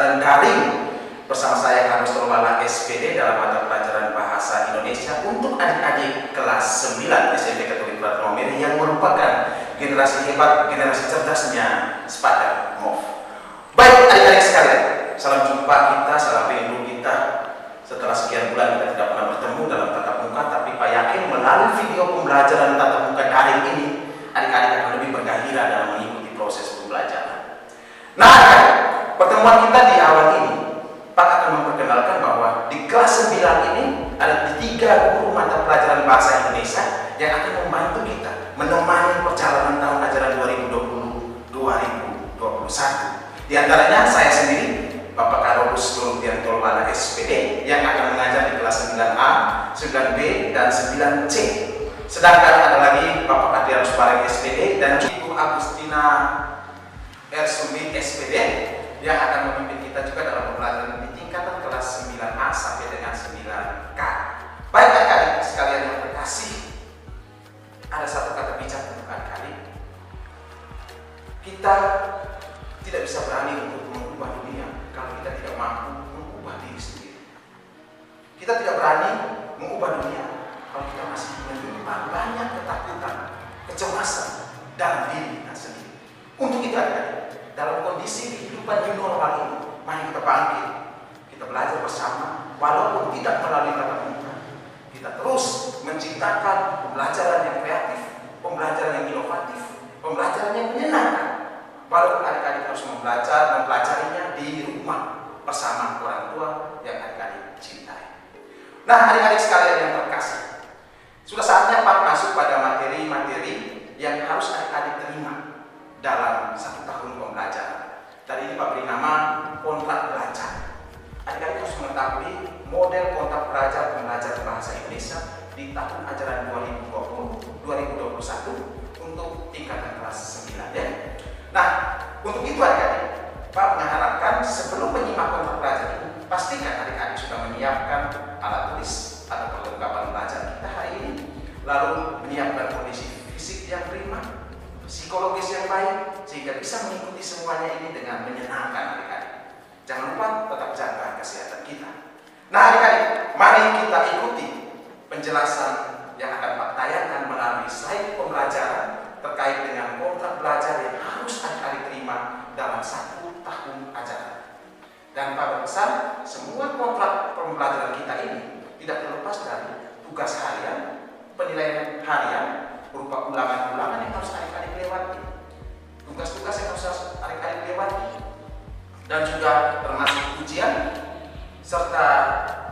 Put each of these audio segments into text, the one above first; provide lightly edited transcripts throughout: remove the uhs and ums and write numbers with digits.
pembelajaran daring bersama saya Carlos Tolwala SPD dalam mata pelajaran Bahasa Indonesia untuk adik-adik kelas 9 SMP Katolik Prato Mary yang merupakan generasi hebat, generasi cerdasnya sepadan MOF. Baik adik-adik sekalian, salam jumpa kita, salam rindu kita. Setelah sekian bulan kita tidak pernah bertemu dalam tatap muka, tapi Pak yakin melalui video pembelajaran tatap muka daring ini, adik-adik akan lebih bergairah dalam mengikuti proses pembelajaran. Nah, pertemuan kita di awal ini, Pak akan memperkenalkan bahwa di kelas 9 ini ada 3 guru mata pelajaran bahasa Indonesia yang akan membantu kita menemani perjalanan tahun ajaran 2020-2021. Di antaranya saya sendiri, Bapak Carlos Tolwala SPD yang akan mengajar di kelas 9A, 9B, dan 9C. Sedangkan ada lagi Bapak Adrianus Bareng SPD dan Ibu Agustina Ersumi SPD yang akan memimpin kita juga dalam pembelajaran di tingkatan kelas 9A sampai dengan 9K. Baik adik-adik sekalian yang terkasih, ada satu kata bijak untuk adik-adik. Kita tidak bisa berani untuk mengubah dunia kalau kita tidak mampu mengubah diri sendiri. Kita tidak berani mengubah dunia kalau kita masih menyimpan banyak ketakutan, kecemasan dalam diri kita sendiri. Untuk itu adik-adik, dalam kondisi kehidupan new normal ini, mari kita bangkit, kita belajar bersama, walaupun tidak melalui tatap muka. Kita terus menciptakan pembelajaran yang kreatif, pembelajaran yang inovatif, pembelajaran yang menyenangkan. Walaupun adik-adik harus mempelajarinya di rumah bersama orang tua yang adik-adik cintai. Nah, adik-adik sekalian yang terkasih, sudah saatnya Pak masuk pada materi-materi yang harus adik-adik terima dalam 1 tahun pembelajaran. Tadi ini Pak beri nama kontrak belajar. Adik-adik harus mengetahui model kontrak belajar pembelajaran bahasa Indonesia di tahun ajaran 2020-2021 untuk tingkatan kelas 9 ya. Nah, untuk itu adik-adik, Pak mengharapkan sebelum menyimak kontrak belajar itu, pastikan adik-adik sudah menyiapkan alat tulis atau perlengkapan belajar kita hari ini, lalu menyiapkan kondisi fisik yang prima, psikologis yang baik, sehingga bisa mengikuti semuanya ini dengan menyenangkan adik-adik. Jangan lupa tetap jaga kesehatan kita. Nah adik-adik, mari kita ikuti penjelasan yang akan Pak tayangkan melalui slide pembelajaran terkait dengan kontrak belajar yang harus adik-adik terima dalam 1 tahun ajaran. Dan Pak berpesan, semua kontrak pembelajaran kita ini tidak terlepas dari tugas harian, penilaian harian, berupa ulangan-ulangan yang harus adik-adik lewati, tugas-tugas yang harus adik-adik lewati, dan juga termasuk ujian, serta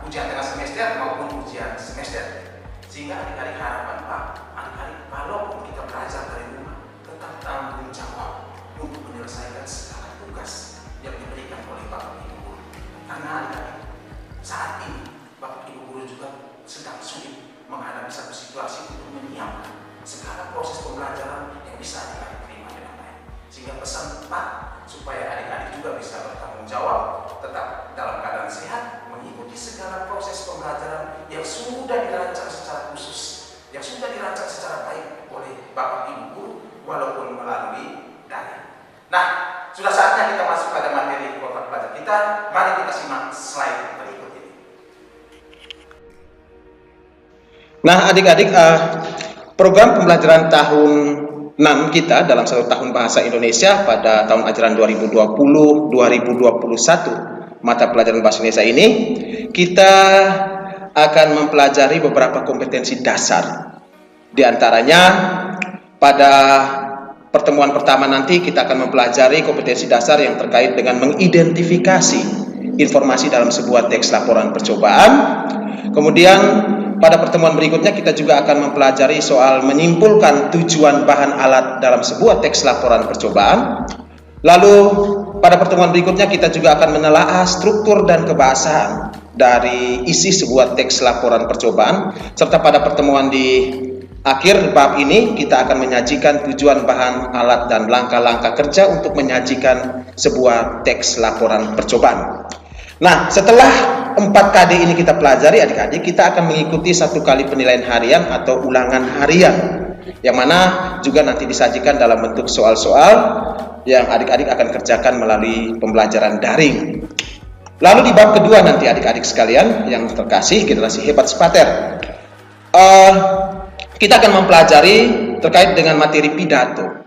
ujian tengah semester maupun ujian semester. Sehingga adik-adik harapan Pak, adik-adik walaupun kita belajar dari rumah, tetap tanggung jawab untuk menyelesaikan segala tugas yang diberikan oleh Bapak Ibu Guru. Karena adik-adik, saat ini Bapak Ibu Guru juga sedang sulit menghadapi satu situasi untuk menyiapkan segala proses pembelajaran yang bisa adik-adik terima dengan baik. Sehingga pesan Pak supaya adik-adik juga bisa bertanggung jawab, tetap dalam keadaan sehat, mengikuti segala proses pembelajaran yang sudah dirancang secara khusus, yang sudah dirancang secara baik oleh Bapak Ibu Guru, walaupun melalui daring. Nah, sudah saatnya kita masuk pada materi kontrak belajar kita. Mari kita simak slide berikut ini. Nah, adik-adik, program pembelajaran tahun 6 kita dalam 1 tahun bahasa Indonesia pada tahun ajaran 2020-2021 mata pelajaran bahasa Indonesia ini, kita akan mempelajari beberapa kompetensi dasar. Di antaranya pada pertemuan pertama nanti kita akan mempelajari kompetensi dasar yang terkait dengan mengidentifikasi informasi dalam sebuah teks laporan percobaan. Kemudian pada pertemuan berikutnya kita juga akan mempelajari soal menyimpulkan tujuan bahan alat dalam sebuah teks laporan percobaan. Lalu pada pertemuan berikutnya kita juga akan menelaah struktur dan kebahasaan dari isi sebuah teks laporan percobaan. Serta pada pertemuan di akhir bab ini kita akan menyajikan tujuan bahan alat dan langkah-langkah kerja untuk menyajikan sebuah teks laporan percobaan. Nah, setelah 4 KD ini kita pelajari adik-adik, kita akan mengikuti 1 kali penilaian harian atau ulangan harian, yang mana juga nanti disajikan dalam bentuk soal-soal yang adik-adik akan kerjakan melalui pembelajaran daring. Lalu di bab kedua nanti adik-adik sekalian yang terkasih, generasi hebat Spater, kita akan mempelajari terkait dengan materi pidato.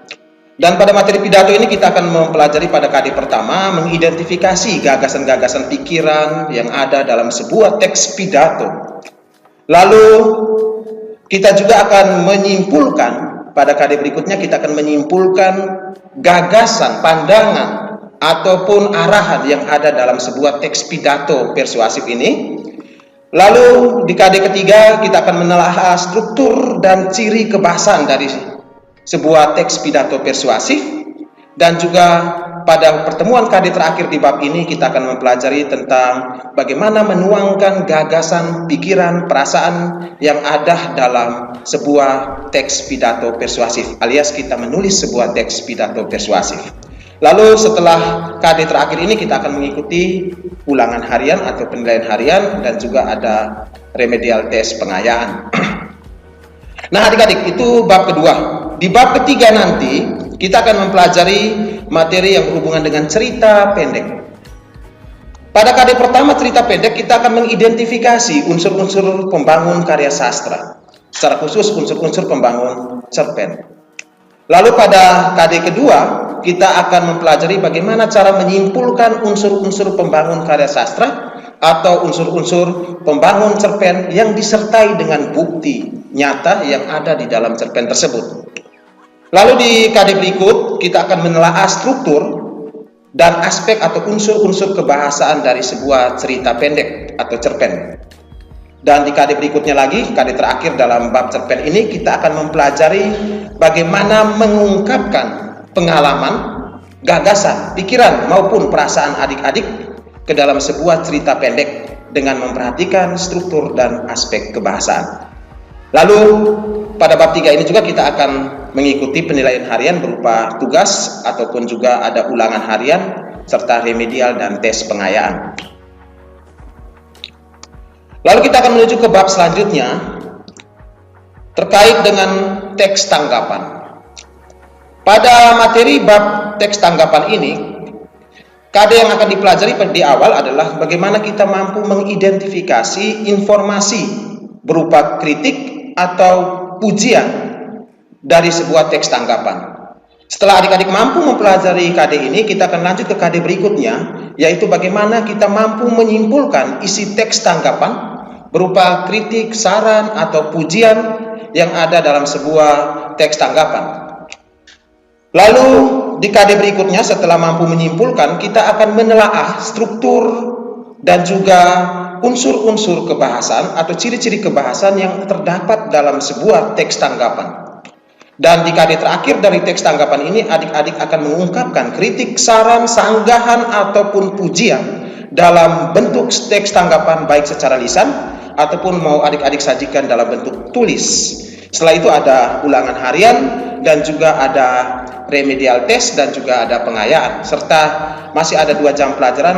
Dan pada materi pidato ini kita akan mempelajari pada KD pertama mengidentifikasi gagasan-gagasan pikiran yang ada dalam sebuah teks pidato. Lalu kita juga akan menyimpulkan pada KD berikutnya, kita akan menyimpulkan gagasan, pandangan ataupun arahan yang ada dalam sebuah teks pidato persuasif ini. Lalu di KD ketiga kita akan menelaah struktur dan ciri kebahasan dari sebuah teks pidato persuasif. Dan juga pada pertemuan KD terakhir di bab ini kita akan mempelajari tentang bagaimana menuangkan gagasan, pikiran, perasaan yang ada dalam sebuah teks pidato persuasif, alias kita menulis sebuah teks pidato persuasif. Lalu setelah KD terakhir ini kita akan mengikuti ulangan harian atau penilaian harian dan juga ada remedial tes pengayaan. Nah adik-adik, itu bab kedua. Di bab ketiga nanti kita akan mempelajari materi yang berhubungan dengan cerita pendek. Pada KD pertama cerita pendek kita akan mengidentifikasi unsur-unsur pembangun karya sastra, secara khusus unsur-unsur pembangun cerpen. Lalu pada KD kedua kita akan mempelajari bagaimana cara menyimpulkan unsur-unsur pembangun karya sastra atau unsur-unsur pembangun cerpen yang disertai dengan bukti nyata yang ada di dalam cerpen tersebut. Lalu di KD berikut kita akan menelaah struktur dan aspek atau unsur-unsur kebahasaan dari sebuah cerita pendek atau cerpen. Dan di KD berikutnya lagi, KD terakhir dalam bab cerpen ini, kita akan mempelajari bagaimana mengungkapkan pengalaman, gagasan, pikiran maupun perasaan adik-adik ke dalam sebuah cerita pendek dengan memperhatikan struktur dan aspek kebahasaan. Lalu pada bab 3 ini juga kita akan mengikuti penilaian harian berupa tugas ataupun juga ada ulangan harian serta remedial dan tes pengayaan. Lalu kita akan menuju ke bab selanjutnya terkait dengan teks tanggapan. Pada materi bab teks tanggapan ini, KD yang akan dipelajari di awal adalah bagaimana kita mampu mengidentifikasi informasi berupa kritik atau pujian dari sebuah teks tanggapan. Setelah adik-adik mampu mempelajari KD ini, kita akan lanjut ke KD berikutnya, yaitu bagaimana kita mampu menyimpulkan isi teks tanggapan berupa kritik, saran, atau pujian yang ada dalam sebuah teks tanggapan. Lalu di KD berikutnya setelah mampu menyimpulkan, kita akan menelaah struktur dan juga unsur-unsur kebahasan atau ciri-ciri kebahasan yang terdapat dalam sebuah teks tanggapan. Dan di KD terakhir dari teks tanggapan ini, adik-adik akan mengungkapkan kritik, saran, sanggahan, ataupun pujian dalam bentuk teks tanggapan baik secara lisan ataupun mau adik-adik sajikan dalam bentuk tulis. Setelah itu ada ulangan harian dan juga ada remedial test dan juga ada pengayaan, serta masih ada 2 jam pelajaran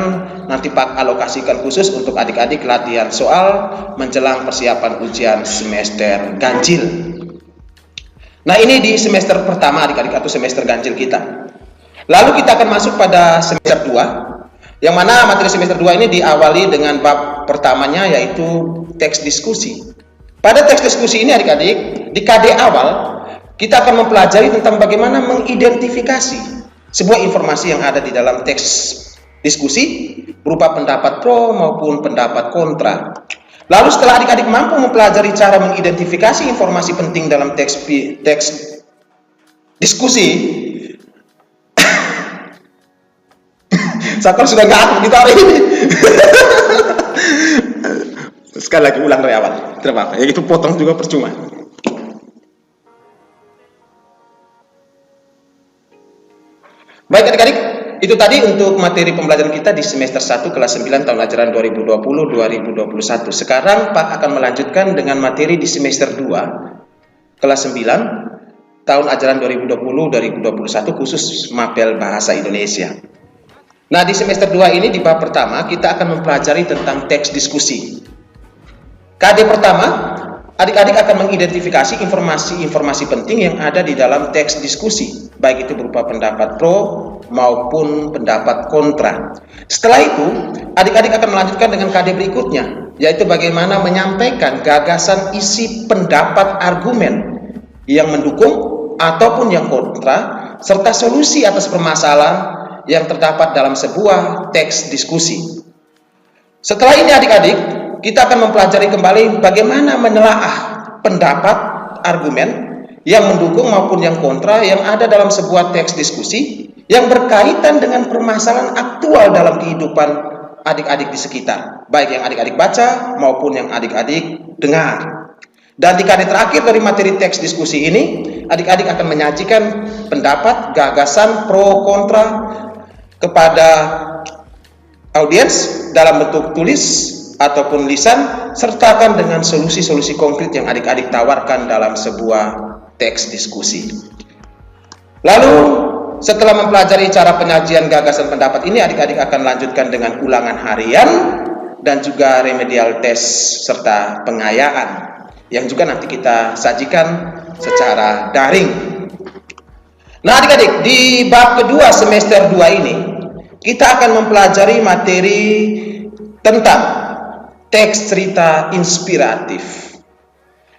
nanti Pak alokasikan khusus untuk adik-adik latihan soal menjelang persiapan ujian semester ganjil. Nah ini di semester pertama adik-adik atau semester ganjil kita. Lalu kita akan masuk pada semester 2, yang mana materi semester 2 ini diawali dengan bab pertamanya yaitu teks diskusi. Pada teks diskusi ini adik-adik, di KD awal kita akan mempelajari tentang bagaimana mengidentifikasi sebuah informasi yang ada di dalam teks diskusi berupa pendapat pro maupun pendapat kontra. Lalu setelah adik-adik mampu mempelajari cara mengidentifikasi informasi penting dalam teks diskusi, Sakor sudah nggak aktif gitu hari ini. Sekali lagi ulang dari awal. Terima kasih. Ya itu potong juga percuma. Baik adik-adik, itu tadi untuk materi pembelajaran kita di semester 1 kelas 9 tahun ajaran 2020-2021. Sekarang Pak akan melanjutkan dengan materi di semester 2 kelas 9 tahun ajaran 2020-2021 khusus mapel bahasa Indonesia. Nah, di semester 2 ini di bab pertama kita akan mempelajari tentang teks diskusi. KD pertama adik-adik akan mengidentifikasi informasi-informasi penting yang ada di dalam teks diskusi, baik itu berupa pendapat pro maupun pendapat kontra. Setelah itu, adik-adik akan melanjutkan dengan KD berikutnya, yaitu bagaimana menyampaikan gagasan isi pendapat argumen yang mendukung ataupun yang kontra, serta solusi atas permasalahan yang terdapat dalam sebuah teks diskusi. Setelah ini adik-adik, kita akan mempelajari kembali bagaimana menelaah pendapat, argumen yang mendukung maupun yang kontra yang ada dalam sebuah teks diskusi yang berkaitan dengan permasalahan aktual dalam kehidupan adik-adik di sekitar, baik yang adik-adik baca maupun yang adik-adik dengar. Dan di KD terakhir dari materi teks diskusi ini, adik-adik akan menyajikan pendapat, gagasan, pro, kontra kepada audiens dalam bentuk tulis ataupun lisan, sertakan dengan solusi-solusi konkret yang adik-adik tawarkan dalam sebuah teks diskusi. Lalu, setelah mempelajari cara penyajian gagasan pendapat ini, adik-adik akan lanjutkan dengan ulangan harian dan juga remedial test serta pengayaan yang juga nanti kita sajikan secara daring. Nah adik-adik, di bab kedua semester 2 ini, kita akan mempelajari materi tentang teks cerita inspiratif.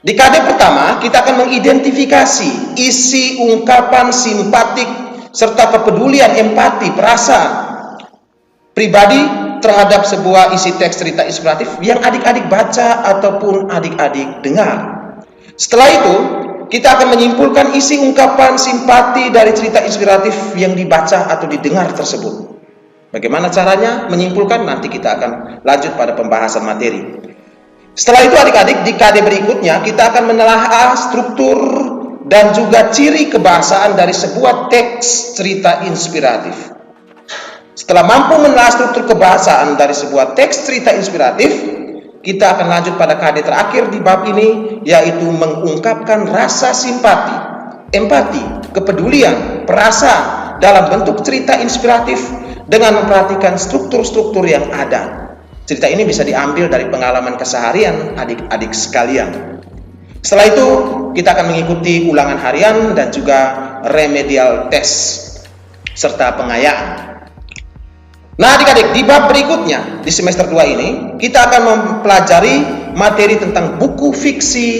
Di KD pertama, kita akan mengidentifikasi isi ungkapan simpatik serta kepedulian, empati, perasaan pribadi terhadap sebuah isi teks cerita inspiratif yang adik-adik baca ataupun adik-adik dengar. Setelah itu, kita akan menyimpulkan isi ungkapan simpati dari cerita inspiratif yang dibaca atau didengar tersebut. Bagaimana caranya menyimpulkan? Nanti kita akan lanjut pada pembahasan materi. Setelah itu adik-adik, di KD berikutnya kita akan menelaah struktur dan juga ciri kebahasaan dari sebuah teks cerita inspiratif. Setelah mampu menelaah struktur kebahasaan dari sebuah teks cerita inspiratif, kita akan lanjut pada KD terakhir di bab ini, yaitu mengungkapkan rasa simpati, empati, kepedulian, perasaan dalam bentuk cerita inspiratif dengan memperhatikan struktur-struktur yang ada. Cerita ini bisa diambil dari pengalaman keseharian adik-adik sekalian. Setelah itu, kita akan mengikuti ulangan harian dan juga remedial test serta pengayaan. Nah adik-adik, di bab berikutnya di semester 2 ini, kita akan mempelajari materi tentang buku fiksi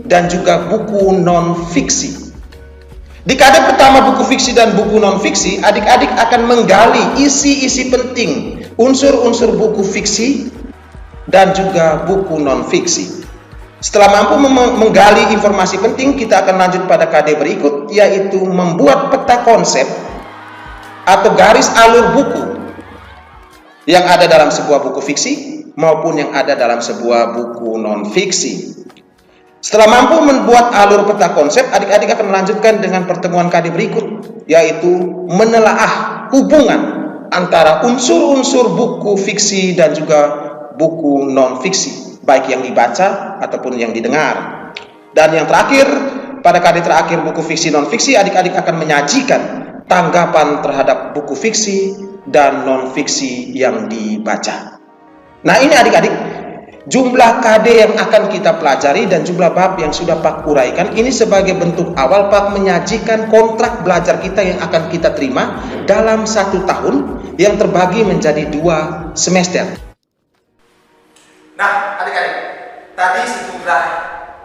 dan juga buku non-fiksi. Di KD pertama buku fiksi dan buku non-fiksi, adik-adik akan menggali isi-isi penting, unsur-unsur buku fiksi dan juga buku non-fiksi. Setelah mampu menggali informasi penting, kita akan lanjut pada KD berikut, yaitu membuat peta konsep atau garis alur buku yang ada dalam sebuah buku fiksi maupun yang ada dalam sebuah buku non-fiksi. Setelah mampu membuat alur peta konsep, adik-adik akan melanjutkan dengan pertemuan KD berikut, yaitu menelaah hubungan antara unsur-unsur buku fiksi dan juga buku non-fiksi, baik yang dibaca ataupun yang didengar. Dan yang terakhir, pada KD terakhir buku fiksi non-fiksi, adik-adik akan menyajikan tanggapan terhadap buku fiksi dan non-fiksi yang dibaca. Nah ini adik-adik, jumlah KD yang akan kita pelajari dan jumlah bab yang sudah Pak uraikan ini sebagai bentuk awal Pak menyajikan kontrak belajar kita yang akan kita terima dalam 1 tahun yang terbagi menjadi 2 semester. Nah adik-adik, tadi sejumlah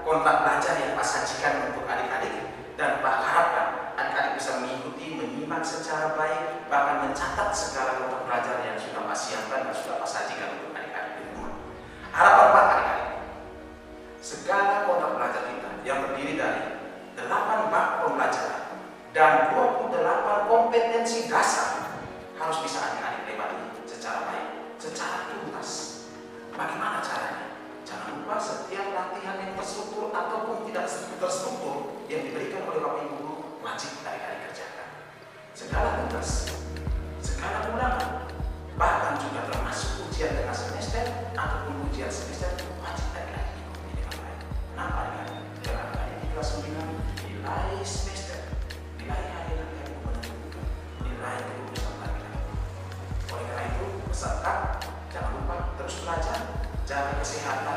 kontrak belajar yang Pak sajikan untuk adik-adik dan Pak harapkan adik-adik bisa mengikuti, menyimak secara baik, bahkan mencatat segala kontrak belajar yang sudah Pak siapkan dan sudah Pak sajikan untuk adik-adik di rumah. Harapan Pak adik-adik, segala kontrak belajar kita yang terdiri dari 8 bab pembelajaran dan 28 kompetensi dasar harus bisa adik-adik lewati secara baik, secara tuntas. Bagaimana caranya? Jangan lupa setiap latihan yang terstruktur ataupun tidak terstruktur yang diberikan oleh Bapak Ibu Guru wajib adik-adik kerjakan. Segala tugas, segala ulangan, bahkan juga termasuk ujian tengah semester ataupun ujian semester wajib adik-adik ikuti dengan baik. Kenapa adik-adik? Karena adik-adik di kelas 9 nilai semester, nilai harian adik-adik menentukan nilai kelulusan adik-adik. Oleh karena itu, peserta jangan lupa terus belajar, jaga kesehatan